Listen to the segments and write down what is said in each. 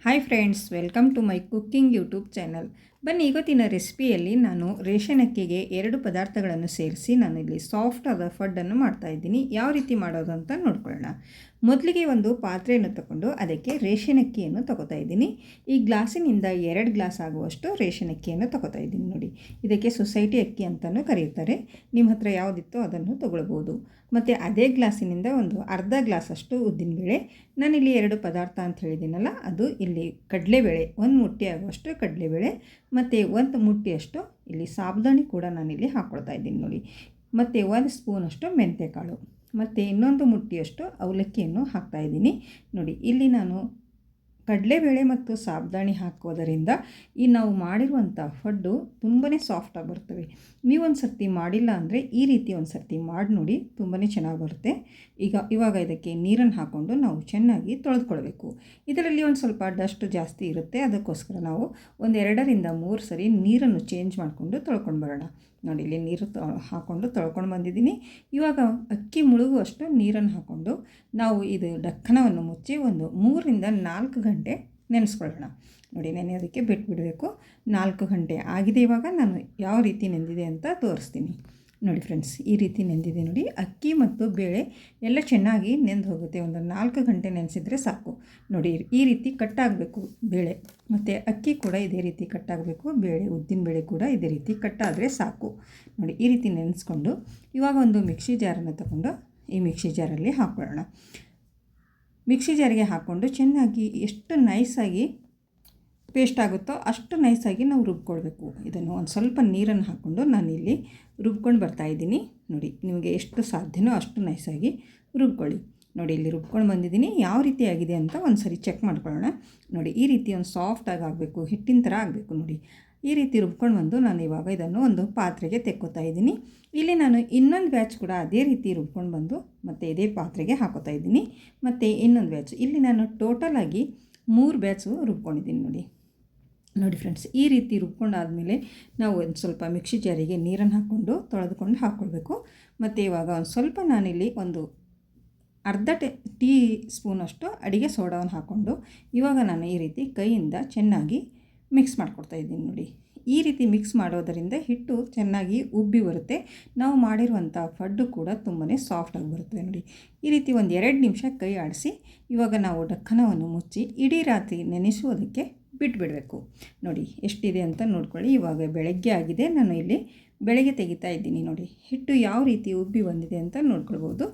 Hi friends, welcome to my cooking YouTube channel. ಬನ್ನಿ, ಇವತ್ತಿನ ರೆಸಿಪಿಯಲ್ಲಿ ನಾನು ರೇಷನ್ ಅಕ್ಕಿಗೆ 2 ಪದಾರ್ಥಗಳನ್ನು ಸೇರಿಸಿ ನಾನು ಇಲ್ಲಿ ಸಾಫ್ಟ್ ಆದ ಫಡ್ಡನ್ನು ಮಾಡ್ತಾಯಿದ್ದೀನಿ. ಯಾವ ರೀತಿ ಮಾಡೋದು ಅಂತ ನೋಡ್ಕೊಳ್ಳೋಣ. ಮೊದಲಿಗೆ ಒಂದು ಪಾತ್ರೆಯನ್ನು ತಗೊಂಡು ಅದಕ್ಕೆ ರೇಷನ್ ಅಕ್ಕಿಯನ್ನು ತಗೋತಾ ಇದ್ದೀನಿ. ಈ ಗ್ಲಾಸಿನಿಂದ 2 ಗ್ಲಾಸ್ ಆಗುವಷ್ಟು ರೇಷನ್ ಅಕ್ಕಿಯನ್ನು ತಗೋತಾ ಇದ್ದೀನಿ. ನೋಡಿ, ಇದಕ್ಕೆ ಸೊಸೈಟಿ ಅಕ್ಕಿ ಅಂತಲೂ ಕರೆಯುತ್ತಾರೆ. ನಿಮ್ಮ ಹತ್ರ ಯಾವುದಿತ್ತೋ ಅದನ್ನು ತೊಗೊಳ್ಬೋದು. ಮತ್ತು ಅದೇ ಗ್ಲಾಸಿನಿಂದ ಒಂದು ಅರ್ಧ ಗ್ಲಾಸಷ್ಟು ಉದ್ದಿನಬೇಳೆ, ನಾನಿಲ್ಲಿ 2 ಪದಾರ್ಥ ಅಂತ ಹೇಳಿದ್ದೀನಲ್ಲ, ಅದು ಇಲ್ಲಿ ಕಡಲೆಬೇಳೆ 1 ಮುಟ್ಟಿ ಆಗುವಷ್ಟು ಕಡಲೆಬೇಳೆ ಮತ್ತು 1 ಮುಟ್ಟಿಯಷ್ಟು ಇಲ್ಲಿ ಸಾಬುದಾಣಿ ಕೂಡ ನಾನಿಲ್ಲಿ ಹಾಕ್ಕೊಳ್ತಾ ಇದ್ದೀನಿ. ನೋಡಿ, ಮತ್ತು 1 ಸ್ಪೂನಷ್ಟು ಮೆಂತ್ಯಕಾಳು ಮತ್ತು ಇನ್ನೊಂದು ಮುಟ್ಟಿಯಷ್ಟು ಅವಲಕ್ಕಿಯನ್ನು ಹಾಕ್ತಾಯಿದ್ದೀನಿ. ನೋಡಿ, ಇಲ್ಲಿ ನಾನು ಕಡಲೆಬೇಳೆ ಮತ್ತು ಸಾಬುದಾಣಿ ಹಾಕೋದರಿಂದ ಈ ನಾವು ಮಾಡಿರುವಂಥ ಫಡ್ಡು ತುಂಬಾ ಸಾಫ್ಟಾಗಿ ಬರ್ತವೆ. ನೀವೊಂದು ಸರ್ತಿ ಮಾಡಿಲ್ಲ ಅಂದರೆ ಈ ರೀತಿ ಒಂದು ಸರ್ತಿ ಮಾಡಿ ನೋಡಿ, ತುಂಬಾ ಚೆನ್ನಾಗಿ ಬರುತ್ತೆ. ಇವಾಗ ಇದಕ್ಕೆ ನೀರನ್ನು ಹಾಕ್ಕೊಂಡು ನಾವು ಚೆನ್ನಾಗಿ ತೊಳೆದುಕೊಳ್ಬೇಕು. ಇದರಲ್ಲಿ ಒಂದು ಸ್ವಲ್ಪ ಡಸ್ಟ್ ಜಾಸ್ತಿ ಇರುತ್ತೆ, ಅದಕ್ಕೋಸ್ಕರ ನಾವು ಒಂದು 2ರಿಂದ 3 ಸರಿ ನೀರನ್ನು ಚೇಂಜ್ ಮಾಡಿಕೊಂಡು ತೊಳ್ಕೊಂಡು ಬರೋಣ. ನೋಡಿ, ಇಲ್ಲಿ ನೀರು ಹಾಕ್ಕೊಂಡು ತೊಳ್ಕೊಂಡು ಬಂದಿದ್ದೀನಿ. ಇವಾಗ ಅಕ್ಕಿ ಮುಳುಗುವಷ್ಟು ನೀರನ್ನು ಹಾಕ್ಕೊಂಡು ನಾವು ಇದು ಡಕ್ಕನವನ್ನು ಮುಚ್ಚಿ ಒಂದು 3ರಿಂದ 4 ಗಂಟೆ ನೆನೆಸ್ಕೊಳ್ಳೋಣ. ನೋಡಿ, ನೆನೆಯೋದಕ್ಕೆ ಬಿಟ್ಬಿಡಬೇಕು. 4 ಗಂಟೆ ಆಗಿದೆ. ಇವಾಗ ನಾನು ಯಾವ ರೀತಿ ನೆಂದಿದೆ ಅಂತ ತೋರಿಸ್ತೀನಿ. ನೋಡಿ ಫ್ರೆಂಡ್ಸ್, ಈ ರೀತಿ ನೆಂದಿದೆ. ನೋಡಿ, ಅಕ್ಕಿ ಮತ್ತು ಬೇಳೆ ಎಲ್ಲ ಚೆನ್ನಾಗಿ ನೆಂದು ಹೋಗುತ್ತೆ. ಒಂದು 4 ಗಂಟೆ ನೆನೆಸಿದರೆ ಸಾಕು. ನೋಡಿ, ಈ ರೀತಿ ಕಟ್ಟಾಗಬೇಕು ಬೇಳೆ, ಮತ್ತು ಅಕ್ಕಿ ಕೂಡ ಇದೇ ರೀತಿ ಕಟ್ಟಾಗಬೇಕು. ಬೇಳೆ, ಉದ್ದಿನ ಬೇಳೆ ಕೂಡ ಇದೇ ರೀತಿ ಕಟ್ಟಾದರೆ ಸಾಕು. ನೋಡಿ, ಈ ರೀತಿ ನೆನೆಸ್ಕೊಂಡು ಇವಾಗ ಒಂದು ಮಿಕ್ಸಿ ಜಾರನ್ನು ತಗೊಂಡು ಈ ಮಿಕ್ಸಿ ಜಾರಲ್ಲಿ ಹಾಕ್ಕೊಳ್ಳೋಣ. ಮಿಕ್ಸಿ ಜಾರಿಗೆ ಹಾಕ್ಕೊಂಡು ಚೆನ್ನಾಗಿ ಎಷ್ಟು ನೈಸಾಗಿ ಪೇಸ್ಟ್ ಆಗುತ್ತೋ ಅಷ್ಟು ನೈಸಾಗಿ ನಾವು ರುಬ್ಕೊಳ್ಬೇಕು. ಇದನ್ನು ಒಂದು ಸ್ವಲ್ಪ ನೀರನ್ನು ಹಾಕ್ಕೊಂಡು ನಾನಿಲ್ಲಿ ರುಬ್ಕೊಂಡು ಬರ್ತಾಯಿದ್ದೀನಿ. ನೋಡಿ, ನಿಮಗೆ ಎಷ್ಟು ಸಾಧ್ಯನೋ ಅಷ್ಟು ನೈಸಾಗಿ ರುಬ್ಕೊಳ್ಳಿ. ನೋಡಿ, ಇಲ್ಲಿ ರುಬ್ಕೊಂಡು ಬಂದಿದ್ದೀನಿ. ಯಾವ ರೀತಿ ಆಗಿದೆ ಅಂತ ಒಂದು ಸರಿ ಚೆಕ್ ಮಾಡ್ಕೊಳ್ಳೋಣ. ನೋಡಿ, ಈ ರೀತಿ ಒಂದು ಸಾಫ್ಟಾಗಿ ಆಗಬೇಕು, ಹಿಟ್ಟಿನ ಥರ ಆಗಬೇಕು. ನೋಡಿ, ಈ ರೀತಿ ರುಬ್ಕೊಂಡು ಬಂದು ನಾನು ಇವಾಗ ಇದನ್ನು ಒಂದು ಪಾತ್ರೆಗೆ ತೆಕ್ಕೋತಾ ಇದ್ದೀನಿ. ಇಲ್ಲಿ ನಾನು ಇನ್ನೊಂದು ಬ್ಯಾಚ್ ಕೂಡ ಅದೇ ರೀತಿ ರುಬ್ಕೊಂಡು ಬಂದು ಮತ್ತು ಇದೇ ಪಾತ್ರೆಗೆ ಹಾಕೋತಾ ಇದ್ದೀನಿ. ಮತ್ತು ಇನ್ನೊಂದು ಬ್ಯಾಚ್ ಇಲ್ಲಿ ನಾನು ಟೋಟಲಾಗಿ 3 ಬ್ಯಾಚು ರುಬ್ಕೊಂಡಿದ್ದೀನಿ. ನೋಡಿ ಫ್ರೆಂಡ್ಸ್, ಈ ರೀತಿ ರುಬ್ಕೊಂಡಾದಮೇಲೆ ನಾವು ಒಂದು ಸ್ವಲ್ಪ ಮಿಕ್ಸಿ ಜಾರಿಗೆ ನೀರನ್ನು ಹಾಕ್ಕೊಂಡು ತೊಳೆದುಕೊಂಡು ಹಾಕ್ಕೊಳ್ಬೇಕು. ಮತ್ತು ಇವಾಗ ಒಂದು ಸ್ವಲ್ಪ ನಾನಿಲ್ಲಿ ಒಂದು ಅರ್ಧ ಟೀ ಸ್ಪೂನಷ್ಟು ಅಡುಗೆ ಸೋಡಾವನ್ನು ಹಾಕ್ಕೊಂಡು ಇವಾಗ ನಾನು ಈ ರೀತಿ ಕೈಯಿಂದ ಚೆನ್ನಾಗಿ ಮಿಕ್ಸ್ ಮಾಡ್ಕೊಡ್ತಾ ಇದ್ದೀನಿ. ನೋಡಿ, ಈ ರೀತಿ ಮಿಕ್ಸ್ ಮಾಡೋದರಿಂದ ಹಿಟ್ಟು ಚೆನ್ನಾಗಿ ಉಬ್ಬಿ ಬರುತ್ತೆ. ನಾವು ಮಾಡಿರುವಂಥ ಫಡ್ಡು ಕೂಡ ತುಂಬಾ ಸಾಫ್ಟಾಗಿ ಬರುತ್ತೆ. ನೋಡಿ, ಈ ರೀತಿ ಒಂದು 2 ನಿಮಿಷ ಕೈ ಆಡಿಸಿ ಇವಾಗ ನಾವು ಡಕ್ಕನವನ್ನು ಮುಚ್ಚಿ ಇಡೀ ರಾತ್ರಿ ನೆನೆಸುವುದಕ್ಕೆ ಬಿಟ್ಬಿಡಬೇಕು. ನೋಡಿ, ಎಷ್ಟಿದೆ ಅಂತ ನೋಡ್ಕೊಳ್ಳಿ. ಇವಾಗ ಬೆಳಗ್ಗೆ ಆಗಿದೆ, ನಾನು ಇಲ್ಲಿ ಬೆಳಗ್ಗೆ ತೆಗಿತಾ ಇದ್ದೀನಿ. ನೋಡಿ, ಹಿಟ್ಟು ಯಾವ ರೀತಿ ಉಬ್ಬಿ ಬಂದಿದೆ ಅಂತ ನೋಡ್ಕೊಳ್ಬೋದು.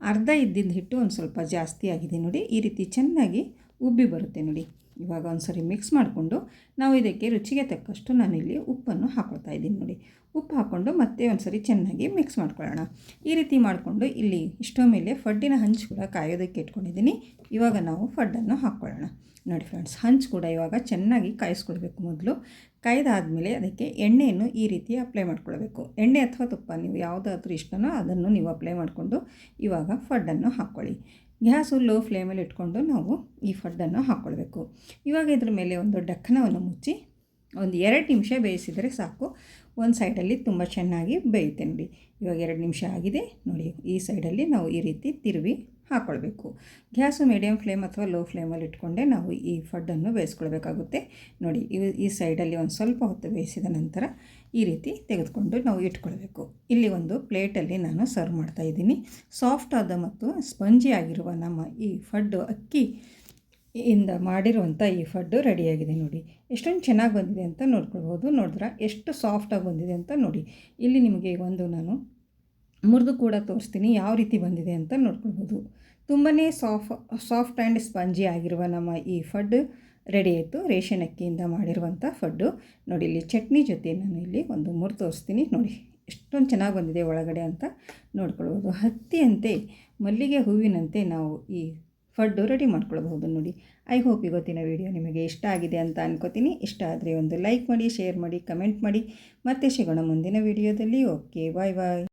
ಅರ್ಧ ಇದ್ದಿದ್ದ ಹಿಟ್ಟು ಒಂದು ಸ್ವಲ್ಪ ಜಾಸ್ತಿ ಆಗಿದೆ. ನೋಡಿ, ಈ ರೀತಿ ಚೆನ್ನಾಗಿ ಉಬ್ಬಿ ಬರುತ್ತೆ. ನೋಡಿ, ಇವಾಗ ಒಂದು ಸರಿ ಮಿಕ್ಸ್ ಮಾಡಿಕೊಂಡು ನಾವು ಇದಕ್ಕೆ ರುಚಿಗೆ ತಕ್ಕಷ್ಟು ನಾನಿಲ್ಲಿ ಉಪ್ಪನ್ನು ಹಾಕ್ಕೊಳ್ತಾ ಇದ್ದೀನಿ. ನೋಡಿ, ಉಪ್ಪು ಹಾಕ್ಕೊಂಡು ಮತ್ತೆ ಒಂದು ಸರಿ ಚೆನ್ನಾಗಿ ಮಿಕ್ಸ್ ಮಾಡ್ಕೊಳ್ಳೋಣ. ಈ ರೀತಿ ಮಾಡಿಕೊಂಡು ಇಲ್ಲಿ ಇಷ್ಟೋ ಮೇಲೆ ಫಡ್ಡಿನ ಹಂಚು ಕೂಡ ಕಾಯೋದಕ್ಕೆ ಇಟ್ಕೊಂಡಿದ್ದೀನಿ. ಇವಾಗ ನಾವು ಫಡ್ಡನ್ನು ಹಾಕ್ಕೊಳ್ಳೋಣ. ನೋಡಿ ಫ್ರೆಂಡ್ಸ್, ಹಂಚು ಕೂಡ ಇವಾಗ ಚೆನ್ನಾಗಿ ಕಾಯಿಸ್ಕೊಳ್ಬೇಕು. ಮೊದಲು ಕಾಯ್ದಾದಮೇಲೆ ಅದಕ್ಕೆ ಎಣ್ಣೆಯನ್ನು ಈ ರೀತಿ ಅಪ್ಲೈ ಮಾಡ್ಕೊಳ್ಬೇಕು. ಎಣ್ಣೆ ಅಥವಾ ತುಪ್ಪ ನೀವು ಯಾವುದಾದ್ರೂ ಇಷ್ಟನೋ ಅದನ್ನು ನೀವು ಅಪ್ಲೈ ಮಾಡಿಕೊಂಡು ಇವಾಗ ಫಡ್ಡನ್ನು ಹಾಕ್ಕೊಳ್ಳಿ. ಗ್ಯಾಸು ಲೋ ಫ್ಲೇಮಲ್ಲಿ ಇಟ್ಕೊಂಡು ನಾವು ಈ ಫಡ್ಡನ್ನು ಹಾಕ್ಕೊಳ್ಬೇಕು. ಇವಾಗ ಇದ್ರ ಮೇಲೆ ಒಂದು ಡಕ್ಕನವನ್ನು ಮುಚ್ಚಿ ಒಂದು 2 ನಿಮಿಷ ಬೇಯಿಸಿದರೆ ಸಾಕು. ಒಂದು ಸೈಡಲ್ಲಿ ತುಂಬ ಚೆನ್ನಾಗಿ ಬೇಯುತ್ತೆ. ನೋಡಿ, ಇವಾಗ 2 ನಿಮಿಷ ಆಗಿದೆ. ನೋಡಿ, ಈ ಸೈಡಲ್ಲಿ ನಾವು ಈ ರೀತಿ ತಿರುವಿ ಹಾಕ್ಕೊಳ್ಬೇಕು. ಗ್ಯಾಸು ಮೀಡಿಯಮ್ ಫ್ಲೇಮ್ ಅಥವಾ ಲೋ ಫ್ಲೇಮಲ್ಲಿ ಇಟ್ಕೊಂಡೆ ನಾವು ಈ ಫಡ್ಡನ್ನು ಬೇಯಿಸ್ಕೊಳ್ಬೇಕಾಗುತ್ತೆ. ನೋಡಿ, ಈ ಸೈಡಲ್ಲಿ ಒಂದು ಸ್ವಲ್ಪ ಹೊತ್ತು ಬೇಯಿಸಿದ ನಂತರ ಈ ರೀತಿ ತೆಗೆದುಕೊಂಡು ನಾವು ಇಟ್ಕೊಳ್ಬೇಕು. ಇಲ್ಲಿ ಒಂದು ಪ್ಲೇಟಲ್ಲಿ ನಾನು ಸರ್ವ್ ಮಾಡ್ತಾಯಿದ್ದೀನಿ. ಸಾಫ್ಟ್ ಆದ ಮತ್ತು ಸ್ಪಂಜಿ ಆಗಿರುವ ನಮ್ಮ ಈ ಫಡ್ಡು ಅಕ್ಕಿಯಿಂದ ಮಾಡಿರುವಂಥ ಈ ಫಡ್ಡು ರೆಡಿಯಾಗಿದೆ. ನೋಡಿ, ಎಷ್ಟೊಂದು ಚೆನ್ನಾಗಿ ಬಂದಿದೆ ಅಂತ ನೋಡ್ಕೊಳ್ಬೋದು. ನೋಡಿದ್ರೆ ಎಷ್ಟು ಸಾಫ್ಟಾಗಿ ಬಂದಿದೆ ಅಂತ. ನೋಡಿ, ಇಲ್ಲಿ ನಿಮಗೆ ಒಂದು ನಾನು ಮುರಿದು ಕೂಡ ತೋರಿಸ್ತೀನಿ ಯಾವ ರೀತಿ ಬಂದಿದೆ ಅಂತ ನೋಡ್ಕೊಳ್ಬೋದು. ತುಂಬಾ ಸಾಫ್ಟ್ ಆ್ಯಂಡ್ ಸ್ಪಂಜಿ ಆಗಿರುವ ನಮ್ಮ ಈ ಫಡ್ಡು ರೆಡಿ ಆಯಿತು. ರೇಷನ್ ಅಕ್ಕಿಯಿಂದ ಮಾಡಿರುವಂಥ ಫಡ್ಡು. ನೋಡಿ, ಇಲ್ಲಿ ಚಟ್ನಿ ಜೊತೆ ನಾನು ಇಲ್ಲಿ ಒಂದು ಮುರಿದು ತೋರಿಸ್ತೀನಿ. ನೋಡಿ, ಎಷ್ಟೊಂದು ಚೆನ್ನಾಗಿ ಬಂದಿದೆ ಒಳಗಡೆ ಅಂತ ನೋಡ್ಕೊಳ್ಬೋದು. ಹತ್ತಿಯಂತೆ ಮಲ್ಲಿಗೆ ಹೂವಿನಂತೆ ನಾವು ಈ ಫಡ್ಡು ರೆಡಿ ಮಾಡ್ಕೊಳ್ಬಹುದು. ನೋಡಿ, ಐ ಹೋಪ್ ಇವತ್ತಿನ ವಿಡಿಯೋ ನಿಮಗೆ ಇಷ್ಟ ಆಗಿದೆ ಅಂತ ಅನ್ಕೋತೀನಿ. ಇಷ್ಟ ಆದರೆ ಒಂದು ಲೈಕ್ ಮಾಡಿ, ಶೇರ್ ಮಾಡಿ, ಕಮೆಂಟ್ ಮಾಡಿ. ಮತ್ತೆ ಸಿಗೋಣ ಮುಂದಿನ ವಿಡಿಯೋದಲ್ಲಿ. ಓಕೆ, ಬಾಯ್ ಬಾಯ್.